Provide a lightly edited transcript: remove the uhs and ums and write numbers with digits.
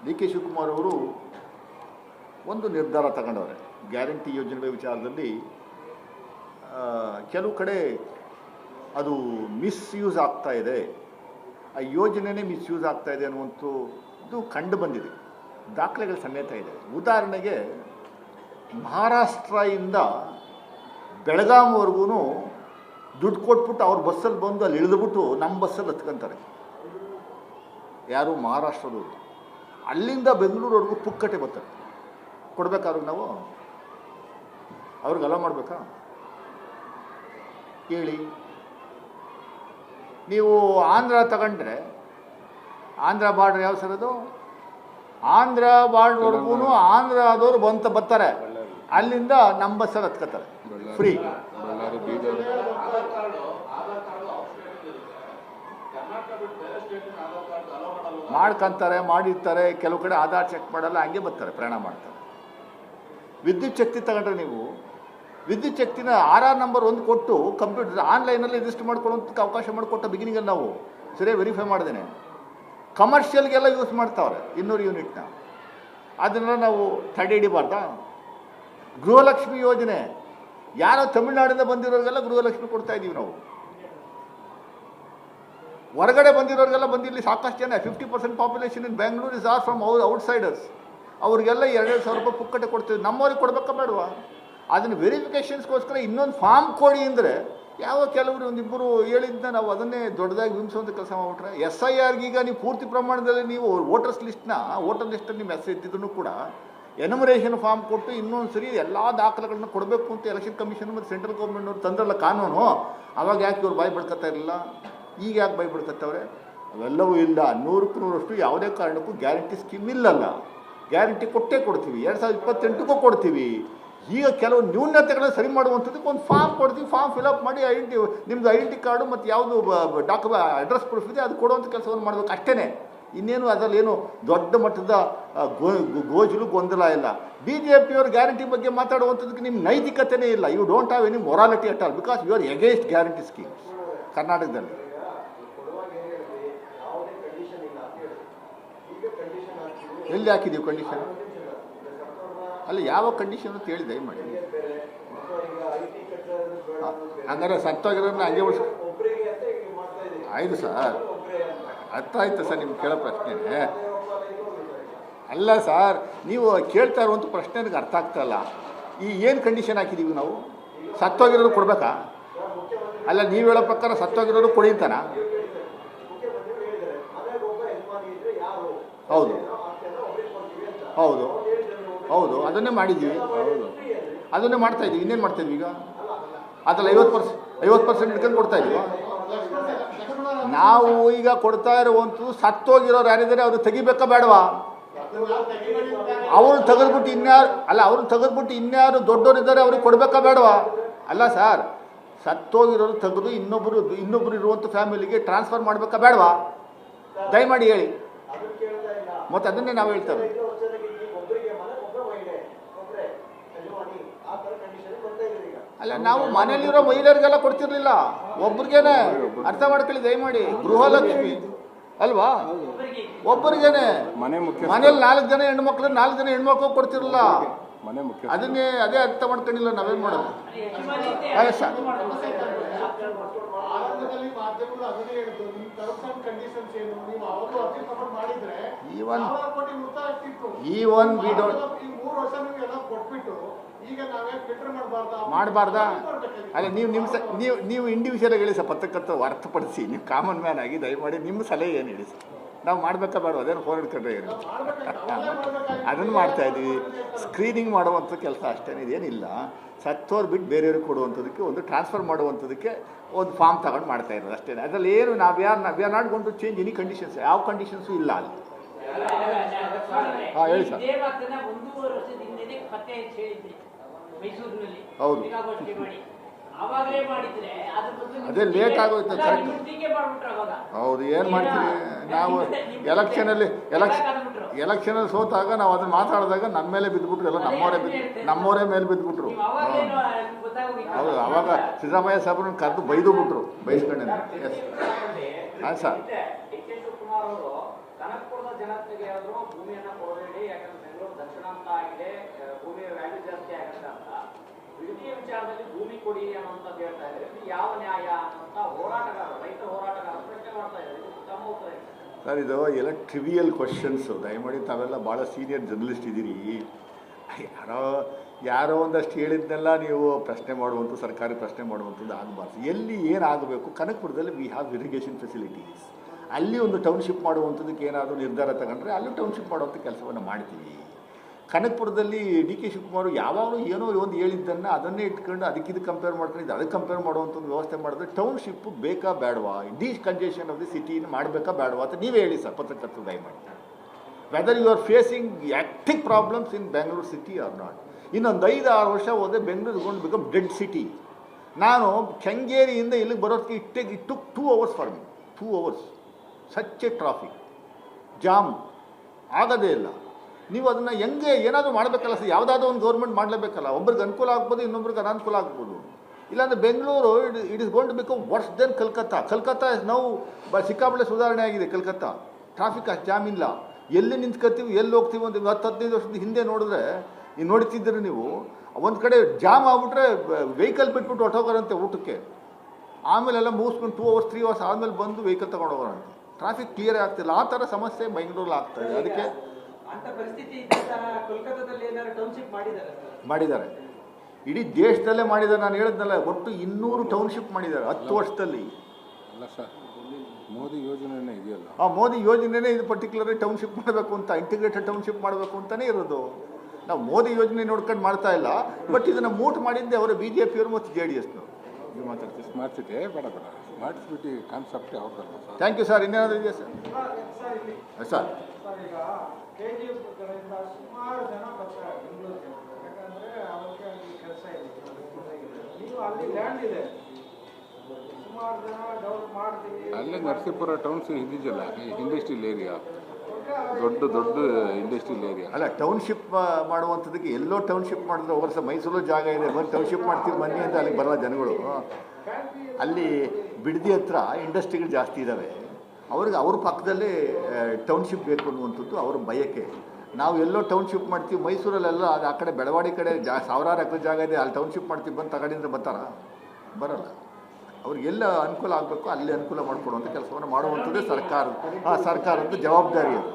D K Shivakumar ಅವರು ಒಂದು ನಿರ್ಧಾರ ತಗೊಂಡವ್ರೆ. ಗ್ಯಾರಂಟಿ ಯೋಜನೆಗಳ ವಿಚಾರದಲ್ಲಿ ಕೆಲವು ಕಡೆ ಅದು ಮಿಸ್ಯೂಸ್ ಆಗ್ತಾ ಇದೆ, ಆ ಯೋಜನೆನೇ ಮಿಸ್ಯೂಸ್ ಆಗ್ತಾ ಇದೆ ಅನ್ನುವಂಥದ್ದು ಕಂಡು ಬಂದಿದೆ, ದಾಖಲೆಗಳ ಸಮೇತ ಇದೆ. ಉದಾಹರಣೆಗೆ ಮಹಾರಾಷ್ಟ್ರದಿಂದ ಬೆಳಗಾಂವರೆಗೂ ದುಡ್ಡು ಕೊಟ್ಬಿಟ್ಟು ಅವ್ರ ಬಸ್ಸಲ್ಲಿ ಬಂದು ಅಲ್ಲಿ ಇಳಿದ್ಬಿಟ್ಟು ನಮ್ಮ ಬಸ್ಸಲ್ಲಿ ಹತ್ಕೊಂತಾರೆ. ಯಾರು ಮಹಾರಾಷ್ಟ್ರದವರು ಅಲ್ಲಿಂದ ಬೆಂಗಳೂರವರೆಗೂ ಪುಕ್ಕಟೆ ಬರ್ತಾರೆ. ಕೊಡ್ಬೇಕಾದ್ರೆ ನಾವು ಅವ್ರಿಗೆ ಅಲೋ ಮಾಡಬೇಕಾ ಹೇಳಿ? ನೀವು ಆಂಧ್ರ ತಗೊಂಡ್ರೆ ಆಂಧ್ರ ಬಾರ್ಡ್ರ್ ಯಾವ ಸರ್ ಅದು? ಆಂಧ್ರ ಬಾರ್ಡ್ರ್ವರೆಗೂ ಆಂಧ್ರದವರು ಬರ್ತಾರೆ, ಅಲ್ಲಿಂದ ನಮ್ಮ ಬಸ್ಸಲ್ಲಿ ಹತ್ಕೋತಾರೆ ಫ್ರೀ. ಮಾಡ್ಕೊಂತಾರೆ, ಮಾಡಿರ್ತಾರೆ, ಕೆಲವು ಕಡೆ ಆಧಾರ್ ಚೆಕ್ ಮಾಡಲ್ಲ, ಹಂಗೆ ಬರ್ತಾರೆ, ಪ್ರಯಾಣ ಮಾಡ್ತಾರೆ. ವಿದ್ಯುತ್ ಶಕ್ತಿ ತಗೊಂಡ್ರೆ ನೀವು ವಿದ್ಯುತ್ ಶಕ್ತಿನ RR ನಂಬರ್ 1 ಕೊಟ್ಟು ಕಂಪ್ಯೂಟರ್ ಆನ್ಲೈನಲ್ಲಿ ರಿಜಿಸ್ಟರ್ ಮಾಡ್ಕೊಳ್ಳೋಂಥ ಅವಕಾಶ ಮಾಡಿಕೊಟ್ಟ ಬಿಗಿನಿಂಗಲ್ಲಿ ನಾವು ಸರಿಯಾಗಿ ವೆರಿಫೈ ಮಾಡ್ದೇನೆ ಕಮರ್ಷಿಯಲ್ಗೆಲ್ಲ ಯೂಸ್ ಮಾಡ್ತಾವ್ರೆ 200 ಯೂನಿಟ್ನ. ಅದನ್ನು ನಾವು ತಡೆ ಹಿಡಿಬಾರ್ದಾ? ಗೃಹಲಕ್ಷ್ಮಿ ಯೋಜನೆ ಯಾರೋ ತಮಿಳ್ನಾಡಿಂದ ಬಂದಿರೋರಿಗೆಲ್ಲ ಗೃಹಲಕ್ಷ್ಮಿ ಕೊಡ್ತಾ ಇದ್ದೀವಿ ನಾವು. ಹೊರಗಡೆ ಬಂದಿರೋರಿಗೆಲ್ಲ ಬಂದಿರಲಿ ಸಾಕಷ್ಟು ಜನ 50% population in Bengaluru is are from outsiders. ಅವ್ರಿಗೆಲ್ಲ 2,000 ರೂಪಾಯಿ ಪುಕ್ಕಟೆ ಕೊಡ್ತೀವಿ. ನಮ್ಮವ್ರಿಗೆ ಕೊಡ್ಬೇಕಾ ಬೇಡವಾ? ಅದನ್ನು ವೆರಿಫಿಕೇಷನ್ಸ್ಗೋಸ್ಕರ ಇನ್ನೊಂದು ಫಾರ್ಮ್ ಕೊಡಿ ಅಂದರೆ ಯಾವ ಕೆಲವರು ಒಂದಿಬ್ಬರು ಹೇಳಿದ್ದ ನಾವು ಅದನ್ನೇ ದೊಡ್ಡದಾಗಿ ವಿಂಬಿಸುವಂಥ ಕೆಲಸ ಮಾಡಿಬಿಟ್ರೆ. SIRಗೀಗ ನೀವು ಪೂರ್ತಿ ಪ್ರಮಾಣದಲ್ಲಿ ನೀವು ವೋಟರ್ ಲಿಸ್ಟಲ್ಲಿ ನಿಮ್ಮ ಹೆಸರು ಇದ್ದಿದ್ದನ್ನು ಕೂಡ ಎನುಮರೇಷನ್ ಫಾರ್ಮ್ ಕೊಟ್ಟು ಇನ್ನೊಂದು ಸರಿ ಎಲ್ಲ ದಾಖಲೆಗಳನ್ನ ಕೊಡಬೇಕು ಅಂತ ಎಲೆಕ್ಷನ್ ಕಮಿಷನ್ ಮತ್ತು ಸೆಂಟ್ರಲ್ ಗೌರ್ಮೆಂಟ್ನವ್ರು ತಂದ್ರಲ್ಲ ಕಾನೂನು. ಅವಾಗ ಯಾಕೆ ಇವ್ರು ಬಾಯಿ ಬಿಡ್ಕೊತಾ ಇರಲಿಲ್ಲ? ಈಗ ಯಾಕೆ ಬಾಯಿ ಬಿಡ್ಕೊತವ್ರೆ? ಅವೆಲ್ಲವೂ ಇಲ್ಲ. 100ಕ್ಕೆ 100ರಷ್ಟು ಯಾವುದೇ ಕಾರಣಕ್ಕೂ ಗ್ಯಾರಂಟಿ ಸ್ಕೀಮ್ ಇಲ್ಲಲ್ಲ. ಗ್ಯಾರಂಟಿ ಕೊಟ್ಟೇ ಕೊಡ್ತೀವಿ, 2028ಕ್ಕೂ ಕೊಡ್ತೀವಿ. ಈಗ ಕೆಲವು ನ್ಯೂನತೆಗಳನ್ನು ಸರಿ ಮಾಡುವಂಥದ್ದಕ್ಕೆ ಒಂದು ಫಾರ್ಮ್ ಕೊಡ್ತೀವಿ, ಫಾರ್ಮ್ ಫಿಲಪ್ ಮಾಡಿ ನಿಮ್ಮದು ಐಡೆಂಟಿ ಕಾರ್ಡು ಮತ್ತು ಯಾವುದು ಅಡ್ರೆಸ್ ಪ್ರೂಫ್ ಇದೆ ಅದು ಕೊಡುವಂಥ ಕೆಲಸವನ್ನು ಮಾಡಬೇಕು ಅಷ್ಟೇ. ಇನ್ನೇನು ಅದರಲ್ಲಿ ಏನು ದೊಡ್ಡ ಮಟ್ಟದ ಗೋಜಲು ಗೊಂದಲ ಇಲ್ಲ. BJPಯವರು ಗ್ಯಾರಂಟಿ ಬಗ್ಗೆ ಮಾತಾಡುವಂಥದ್ದಕ್ಕೆ ನಿಮ್ಮ ನೈತಿಕತೆಯೇ ಇಲ್ಲ. You don't have any morality at all because you are against guarantee schemes ಕರ್ನಾಟಕದಲ್ಲಿ. ಎಲ್ಲಿ ಹಾಕಿದ್ದೀವಿ ಕಂಡೀಷನ್? ಅಲ್ಲ, ಯಾವ ಕಂಡೀಷನ್ ಅಂತ ಹೇಳಿ ದಯಮಾಡಿ. ಹಂಗಾರೆ ಸತ್ತೋಗಿರೋದನ್ನ ಹಂಗೆ ಉಳಿಸ್ ಆಯಿತು ಸರ್, ಅರ್ಥ ಆಯ್ತು ಸರ್ ನಿಮ್ಗೆ ಕೇಳೋ ಪ್ರಶ್ನೆ. ಅಲ್ಲ ಸರ್, ನೀವು ಕೇಳ್ತಾ ಇರುವಂಥ ಪ್ರಶ್ನೆ ನನಗೆ ಅರ್ಥ ಆಗ್ತಾಯಿಲ್ಲ. ಈ ಏನು ಕಂಡೀಷನ್ ಹಾಕಿದ್ದೀವಿ ನಾವು? ಸತ್ತೋಗಿರೋದು ಕೊಡಬೇಕಾ? ಅಲ್ಲ, ನೀವು ಹೇಳೋ ಪ್ರಕಾರ ಸತ್ತೋಗಿರೋದು ಕೊಡಿ ಅಂತಾನ? ಹೌದು ಹೌದು ಹೌದು, ಅದನ್ನೇ ಮಾಡಿದ್ದೀವಿ, ಅದನ್ನೇ ಮಾಡ್ತಾ ಇದ್ದೀವಿ. ಇನ್ನೇನು ಮಾಡ್ತಾ ಇದ್ವಿ ಈಗ? ಅದ್ರಲ್ಲಿ 50% ಇಟ್ಕೊಂಡು ಕೊಡ್ತಾ ಇದ್ದೀವಿ. ನಾವು ಈಗ ಕೊಡ್ತಾ ಇರುವಂಥದ್ದು ಸತ್ತೋಗಿರೋರು ಯಾರಿದ್ದಾರೆ ಅವ್ರು ತೆಗಿಬೇಕಾ ಬೇಡವಾ? ಅವ್ರನ್ನ ತೆಗೆದ್ಬಿಟ್ಟು ಇನ್ಯಾರು ದೊಡ್ಡವರಿದ್ದಾರೆ ಅವ್ರಿಗೆ ಕೊಡಬೇಕಾ ಬೇಡವಾ? ಅಲ್ಲ ಸರ್, ಸತ್ತೋಗಿರೋರು ತೆಗೆದು ಇನ್ನೊಬ್ಬರು ಇರುವಂಥ ಫ್ಯಾಮಿಲಿಗೆ ಟ್ರಾನ್ಸ್ಫರ್ ಮಾಡಬೇಕಾ ಬೇಡವಾ? ದಯಮಾಡಿ ಹೇಳಿ. ಮತ್ತು ಅದನ್ನೇ ನಾವು ಹೇಳ್ತೇವೆ. ಅಲ್ಲ, ನಾವು ಮನೇಲಿರೋ ಮಹಿಳೆಯರಿಗೆಲ್ಲ ಕೊಡ್ತಿರ್ಲಿಲ್ಲ, ಒಬ್ರಿಗೇನೆ. ಅರ್ಥ ಮಾಡ್ಕೊಳ್ಳಿ ದಯಮಾಡಿ. ಗೃಹಲಕ್ಷ್ಮಿ ಅಲ್ವಾ, ಒಬ್ಬರಿಗೇನೆ. ಮನೇಲಿ 4 ಜನ ಹೆಣ್ಮಕ್ಳು 4 ಜನ ಹೆಣ್ಮಕ್ಳು ಕೊಡ್ತಿರಲಿಲ್ಲ. ಅದೇ ಅರ್ಥ ಮಾಡ್ಕೊಂಡಿಲ್ಲ. ನಾವೇನು ಮಾಡೋದು? ಸರ್, ಈವನ್ ವಿ ಡೋಂಟ್ ಮಾಡಬಾರ್ದಾ? ಅಲ್ಲ, ನೀವು ಇಂಡಿವಿಜುವಲ್ ಹೇಳಿ ಸರ್, ಪತ್ರಕರ್ತ ಅರ್ಥಪಡಿಸಿ. ನೀವು ಕಾಮನ್ ಮ್ಯಾನ್ ಆಗಿ ದಯಮಾಡಿ ನಿಮ್ಮ ಸಲಹೆ ಏನು ಹೇಳಿ ಸರ್. ನಾವು ಮಾಡಬೇಕಾ ಬೇಡ? ಅದೇನು ಫೋನ್ ಹಿಡ್ಕೊಂಡ್ರೆ ಏನು? ಅದನ್ನು ಮಾಡ್ತಾಯಿದ್ದೀವಿ. ಸ್ಕ್ರೀನಿಂಗ್ ಮಾಡುವಂಥ ಕೆಲಸ ಅಷ್ಟೇ, ಇದೇನಿಲ್ಲ. ಸತ್ತೋರು ಬಿಟ್ಟು ಬೇರೆಯವ್ರಿಗೆ ಕೊಡುವಂಥದ್ದಕ್ಕೆ, ಒಂದು ಟ್ರಾನ್ಸ್ಫರ್ ಮಾಡುವಂಥದ್ದಕ್ಕೆ ಒಂದು ಫಾರ್ಮ್ ತಗೊಂಡು ಮಾಡ್ತಾ ಇರೋದು ಅಷ್ಟೇ. ಅದರಲ್ಲಿ ಏನು we are not going to change any conditions. ಯಾವ ಕಂಡೀಷನ್ಸು ಇಲ್ಲ ಅಲ್ಲಿ. ಹಾಂ, ಹೇಳಿ ಸರ್. ಹೌದು, ಅದೇ ಲೇಟ್ ಆಗೋಯ್ತು. ಹೌದು, ಏನು ಮಾಡ್ತೀವಿ ನಾವು? ಎಲೆಕ್ಷನಲ್ಲಿ ಸೋತಾಗ ನಾವು ಅದನ್ನು ಮಾತಾಡಿದಾಗ ನಮ್ಮ ಮೇಲೆ ಬಿದ್ದುಬಿಟ್ರು, ಎಲ್ಲ ನಮ್ಮವರೇ ಮೇಲೆ ಬಿದ್ದುಬಿಟ್ರು. ಹೌದು, ಅವಾಗ ಸಿದ್ದರಾಮಯ್ಯ ಸಾಹೇಬ್ರನ್ನ ಕರೆದು ಬೈಸ್ಕೊಂಡೆ. ಎಸ್ ಹಾಂ ಸರ್. ಕನಕಪುರದ ಜನತೆಗೆ ಆದರೂ ಭೂಮಿಯನ್ನ ಕೊಡಬೇಡಿ, ಯಾಕಂದ್ರೆ ಬೆಂಗಳೂರು ದಕ್ಷಿಣ ಅಂತ ಆಗಿದೆ, ಭೂಮಿಯ ವ್ಯಾಲ್ಯೂ ಜಾಸ್ತಿ ಆಗುತ್ತೆ ಅಂತ ವಿಡದಿಯ ವಿಚಾರದಲ್ಲಿ ಭೂಮಿ ಕೊಡಿ ಅನ್ನೋಂಥದ್ದು ಹೇಳ್ತಾ ಇದ್ದಾರೆ. ಇದು ಯಾವ ನ್ಯಾಯ ಅಂತ ಹೋರಾಟಗಾರರು, ರೈತ ಹೋರಾಟಗಾರರು ಪ್ರಶ್ನೆ ಮಾಡ್ತಾ ಇದ್ದಾರೆ. ಇದು ತಮ್ಮ ಉತ್ತರ ಏನು? ಸರ್, ಇದು ಎಲ್ಲ ಟ್ರಿವಿಯಲ್ ಕ್ವಶನ್ಸು. ದಯಮಾಡಿ ತಾವೆಲ್ಲ ಭಾಳ ಸೀನಿಯರ್ ಜರ್ನಲಿಸ್ಟ್ ಇದ್ದೀರಿ. ಯಾರೋ ಒಂದಷ್ಟು ಹೇಳಿದ್ನೆಲ್ಲ ನೀವು ಪ್ರಶ್ನೆ ಮಾಡುವಂಥ, ಸರ್ಕಾರಿ ಪ್ರಶ್ನೆ ಮಾಡುವಂಥದ್ದು ಆಗಬಾರ್ದು. ಎಲ್ಲಿ ಏನಾಗಬೇಕು, ಕನಕಪುರದಲ್ಲಿ ವಿ ಹ್ಯಾವ್ ಇರಿಗೇಷನ್ ಫೆಸಿಲಿಟೀಸ್. ಅಲ್ಲಿ ಒಂದು ಟೌನ್ಶಿಪ್ ಮಾಡುವಂಥದ್ದಕ್ಕೆ ಏನಾದರೂ ನಿರ್ಧಾರ ತಗೊಂಡ್ರೆ ಅಲ್ಲೂ ಟೌನ್ಶಿಪ್ ಮಾಡುವಂಥ ಕೆಲಸವನ್ನು ಮಾಡ್ತೀವಿ. ಕನಕಪುರದಲ್ಲಿ ಡಿ ಕೆ ಶಿವಕುಮಾರ್ ಯಾವಾಗಲೂ ಏನೋ ಒಂದು ಹೇಳಿದ್ದನ್ನು ಅದನ್ನೇ ಇಟ್ಕೊಂಡು ಅದಕ್ಕಿದು ಕಂಪೇರ್ ಮಾಡ್ಕೊಂಡು ಅದಕ್ಕೆ ಕಂಪೇರ್ ಮಾಡುವಂಥದ್ದು ವ್ಯವಸ್ಥೆ ಮಾಡಿದ್ರೆ ಟೌನ್ಶಿಪ್ಪು ಬೇಕಾ ಬೇಡವಾ, ಡಿಕಂಜೆಷನ್ ಆಫ್ ದಿ ಸಿಟಿನ ಮಾಡಬೇಕಾ ಬೇಡವಾ ಅಂತ ನೀವೇ ಹೇಳಿ ಸರ್, ಪತ್ರಕರ್ತರು ದಯಮಾಡಿ. Whether you are facing active problems in Bengaluru city are not. ಇನ್ನೊಂದು 5-6 ವರ್ಷ ಹೋದರೆ Bengaluru gonna become dead city. ನಾನು ಕೆಂಗೇರಿಯಿಂದ ಇಲ್ಲಿಗೆ ಬರೋದಕ್ಕೆ it took 2 hours for me. 2 hours such a traffic jam ಆಗೋದೇ ಇಲ್ಲ. ನೀವು ಅದನ್ನು ಹೆಂಗೆ ಏನಾದರೂ ಮಾಡಬೇಕಲ್ಲ ಸರ್, ಯಾವುದಾದ್ರೂ ಒಂದು ಗೌರ್ಮೆಂಟ್ ಮಾಡಲೇಬೇಕಲ್ಲ. ಒಬ್ರಿಗೆ ಅನುಕೂಲ ಆಗ್ಬೋದು, ಇನ್ನೊಬ್ರಿಗೆ ಅನಾನುಕೂಲ ಆಗ್ಬೋದು. ಇಲ್ಲಾಂದರೆ Bengaluru it is going to become worse then Calcutta is now ಸಿಕ್ಕಾಪಟ್ಟೆ ಸುಧಾರಣೆ ಆಗಿದೆ. ಕಲ್ಕತ್ತಾ ಟ್ರಾಫಿಕ್ ಅಷ್ಟು ಜಾಮ್ ಇಲ್ಲ. ಎಲ್ಲಿ ನಿಂತ್ಕೊತೀವಿ, ಎಲ್ಲಿ ಹೋಗ್ತೀವಿ ಅಂತ 10-15 ವರ್ಷದ ಹಿಂದೆ ನೋಡಿದ್ರೆ ನೋಡ್ತಿದ್ದೀರಿ ನೀವು. ಒಂದು ಕಡೆ ಜಾಮ್ ಆಗ್ಬಿಟ್ರೆ ವೆಹಿಕಲ್ ಬಿಟ್ಬಿಟ್ಟು ಹೊಟ್ಟೋಗೋರಂತೆ ಊಟಕ್ಕೆ, ಆಮೇಲೆಲ್ಲ ಮುಗಿಸ್ಕೊಂಡು 2 hours 3 hours ಆದಮೇಲೆ ಬಂದು ವೆಹಿಕಲ್ ತೊಗೊಂಡು ಹೋಗೋರಂತೆ. ಟ್ರಾಫಿಕ್ ಕ್ಲಿಯರೇ ಆಗ್ತಿಲ್ಲ. ಆ ಥರ ಸಮಸ್ಯೆ ಬೆಂಗಳೂರಲ್ಲಿ ಆಗ್ತಾಯಿದೆ. ಅದಕ್ಕೆ ಮಾಡಿದ್ದಾರೆ, ಇಡೀ ದೇಶದಲ್ಲೇ ಮಾಡಿದ್ದಾರೆ. ನಾನು ಹೇಳಿದ್ನಲ್ಲ, ಒಟ್ಟು 200 ಟೌನ್ಶಿಪ್ ಮಾಡಿದ್ದಾರೆ 10 ವರ್ಷದಲ್ಲಿ. ಅಲ್ಲ ಸರ್, ಮೋದಿ ಯೋಜನೆನೇ ಇದೆಯಲ್ಲ, ಆ ಮೋದಿ ಯೋಜನೆನೇ ಇದು ಪರ್ಟಿಕ್ಯುಲರ್ ಟೌನ್ಶಿಪ್ ಮಾಡಬೇಕು ಅಂತ, ಇಂಟಿಗ್ರೇಟೆಡ್ ಟೌನ್ಶಿಪ್ ಮಾಡಬೇಕು ಅಂತಲೇ ಇರೋದು. ನಾವು ಮೋದಿ ಯೋಜನೆ ನೋಡ್ಕೊಂಡು ಮಾಡ್ತಾ ಇಲ್ಲ. ಬಟ್ ಇದನ್ನು ಮೂಟ್ ಮಾಡಿದ್ದೆ ಅವರು BJP-ಯವರು ಮತ್ತು JDS-ನವರು. ನೀವು ಮಾತಾಡ್ತೀವಿ. ಸ್ಮಾರ್ಟ್ ಸಿಟಿ ಬೇಡ ಸ್ಮಾರ್ಟ್ ಸಿಟಿ ಕಾನ್ಸೆಪ್ಟೇ ಅವ್ರದ್ದಲ್ಲ ಸರ್. Thank you sir. ಇನ್ನೇನಾದರೂ ಇದೆಯಾ ಸರ್? ಸರ್, ಈಗ KGF ಕಡೆಯಿಂದ ಸುಮಾರು ಜನ ಬರ್ತಾರೆ ಬೆಂಗಳೂರಿಗೆ, ಯಾಕಂದರೆ ಅವ್ರಿಗೆ ಅಲ್ಲಿ ಕೆಲಸ ಇದೆ. ನೀವು ಅಲ್ಲಿ ಲ್ಯಾಂಡ್ ಇದೆ, ಸುಮಾರು ಜನ ಡೆವಲಪ್ ಮಾಡ್ತೀವಿ. ಅಲ್ಲೇ ನರಸೀಪುರ ಟೌನ್ಸ್ ಇದ್ದಿದ್ದಲ್ಲ, ಇಂಡಸ್ಟ್ರಿಯಲ್ ಏರಿಯಾ, ದೊಡ್ಡ ಇಂಡಸ್ಟ್ರಿಯಲ್ ಏರಿಯಾ. ಅಲ್ಲ, ಟೌನ್ಶಿಪ್ ಮಾಡುವಂಥದ್ದಕ್ಕೆ ಎಲ್ಲೋ ಟೌನ್ಶಿಪ್ ಮಾಡಿದ್ರೆ ವರ್ಷ ಮೈಸೂರು ಜಾಗ ಇದೆ, ಬಂದು ಟೌನ್ಶಿಪ್ ಮಾಡ್ತೀವಿ ಬನ್ನಿ ಅಂತ ಅಲ್ಲಿಗೆ ಬರಲ್ಲ ಜನಗಳು. ಅಲ್ಲಿ ಬಿಡದಿ ಹತ್ರ ಇಂಡಸ್ಟ್ರಿಗಳು ಜಾಸ್ತಿ ಇದ್ದಾವೆ. ಅವ್ರಿಗೆ ಅವ್ರ ಪಕ್ಕದಲ್ಲೇ ಟೌನ್ಶಿಪ್ ಬೇಕು ಅನ್ನುವಂಥದ್ದು ಅವ್ರ ಬಯಕೆ. ನಾವು ಎಲ್ಲೋ ಟೌನ್ಶಿಪ್ ಮಾಡ್ತೀವಿ, ಮೈಸೂರಲ್ಲೆಲ್ಲ ಆ ಕಡೆ ಬೆಳವಾಡಿ ಕಡೆ ಸಾವಿರಾರು ಎಕರೆ ಜಾಗ ಇದೆ, ಅಲ್ಲಿ ಟೌನ್ಶಿಪ್ ಮಾಡ್ತೀವಿ ಬಂದು ತಗೊಂಡಿದ್ರೆ ಬರ್ತಾರಾ? ಬರಲ್ಲ. ಅವ್ರಿಗೆಲ್ಲ ಅನುಕೂಲ ಆಗಬೇಕು ಅಲ್ಲಿ ಅನುಕೂಲ ಮಾಡಿಕೊಡುವಂಥ ಕೆಲಸವನ್ನು ಮಾಡುವಂಥದ್ದೇ ಸರ್ಕಾರದ ಜವಾಬ್ದಾರಿ ಅದು.